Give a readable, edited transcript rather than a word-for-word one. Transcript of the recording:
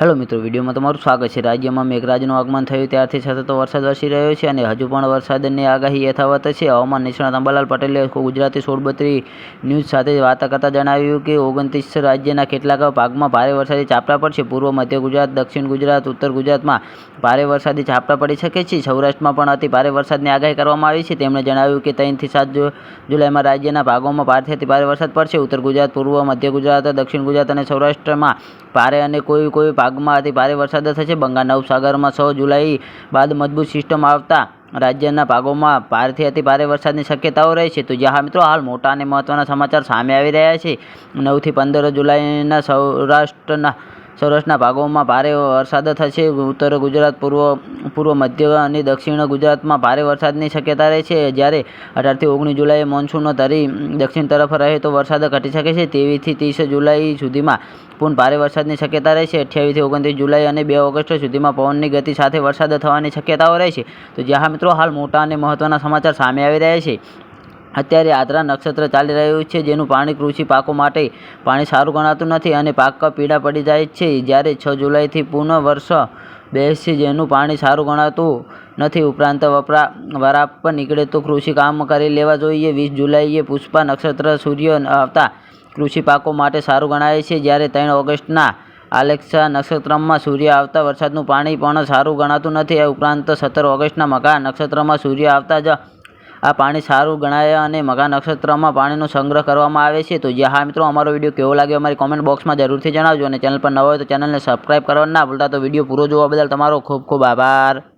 Hello મિત્રો, વિડીયોમાં તમારું સ્વાગત છે। રાજ્યમાં મેઘરાજનું આગમન થયું ત્યારથી સતત વરસાદ વરસી રહ્યો છે અને હજુ પણ વરસાદની આગાહી યથાવત છે। હવામાન નિષ્ણાત અંબાલાલ પટેલે ગુજરાતી 1632 ન્યૂઝ સાથે વાર્તા કરતાં જણાવ્યું કે 29 રાજ્યના કેટલાક ભાગમાં ભારે વરસાદી ઝાપટા પડશે। પૂર્વ મધ્ય ગુજરાત, દક્ષિણ ગુજરાત, ઉત્તર ગુજરાતમાં ભારે વરસાદી ઝાપટા પડી શકે છે। સૌરાષ્ટ્રમાં પણ અતિ ભારે વરસાદની આગાહી કરવામાં આવી છે। તેમણે જણાવ્યું કે 3 થી 7 જુલાઈમાં રાજ્યના ભાગોમાં ભારેથી અતિ ભારે વરસાદ પડશે। ઉત્તર ગુજરાત, પૂર્વ મધ્ય ગુજરાત, દક્ષિણ ગુજરાત અને સૌરાષ્ટ્રમાં ભારે અને કોઈ ભાગમાં અતિ ભારે વરસાદ થશે। બંગાળના ઉપસાગરમાં 6 જુલાઈ બાદ મજબૂત સિસ્ટમ આવતા રાજ્યના ભાગોમાં ભારેથી અતિ ભારે વરસાદની શક્યતાઓ રહેશે। તો જ્યાં મિત્રો હાલ મોટા અને મહત્વના સમાચાર સામે આવી રહ્યા છે। 9 થી 15 જુલાઈના સૌરાષ્ટ્રના ભાગોમાં ભારે વરસાદ થશે। ઉત્તર ગુજરાત, પૂર્વ મધ્ય અને દક્ષિણ ગુજરાતમાં ભારે વરસાદની શક્યતા રહેશે। જ્યારે 18 થી 19 જુલાઈએ મોન્સૂન ધરી દક્ષિણ તરફ રહે તો વરસાદ ઘટી શકે છે। 23 થી 30 જુલાઈ સુધીમાં પૂર્ણ ભારે વરસાદની શક્યતા રહેશે। 28 થી 29 જુલાઈ અને 2 ઓગસ્ટ સુધીમાં પવનની ગતિ સાથે વરસાદ થવાની શક્યતાઓ રહેશે। તો જ્યાં મિત્રો હાલ મોટા અને મહત્વના સમાચાર સામે આવી રહ્યા છે। અત્યારે આદ્રા નક્ષત્ર ચાલી રહ્યું છે, જેનું પાણી કૃષિ પાકો માટે પાણી સારું ગણાતું નથી અને પાક પીળા પડી જાય છે। જ્યારે 6 જુલાઈથી પૂર્ણ વર્ષ બેસશે, જેનું પાણી સારું ગણાતું નથી। ઉપરાંત વરાપ નીકળે તો કૃષિ કામ કરી લેવા જોઈએ। 20 જુલાઈએ પુષ્પા નક્ષત્ર સૂર્ય આવતા કૃષિ પાકો માટે સારું ગણાય છે। જ્યારે 3 ઓગસ્ટના આલેખ્ય નક્ષત્રમાં સૂર્ય આવતા વરસાદનું પાણી પણ સારું ગણાતું નથી। ઉપરાંત 17 ઓગસ્ટના મઘા નક્ષત્રમાં સૂર્ય આવતા જ આ પાણી સારું ગણાય અને મઘા નક્ષત્રમાં પાણીનો સંગ્રહ કરવામાં આવે છે। તો હા મિત્રો, અમારો વિડીયો કેવો લાગ્યો અમારી કોમેન્ટ બોક્સમાં જરૂરથી જણાવજો અને ચેનલ પર નવા હોય તો ચેનલને સબસ્ક્રાઈબ કરવાનું ના ભૂલતા। તો વિડીયો પૂરો જોવા બદલ તમારો ખૂબ ખૂબ આભાર।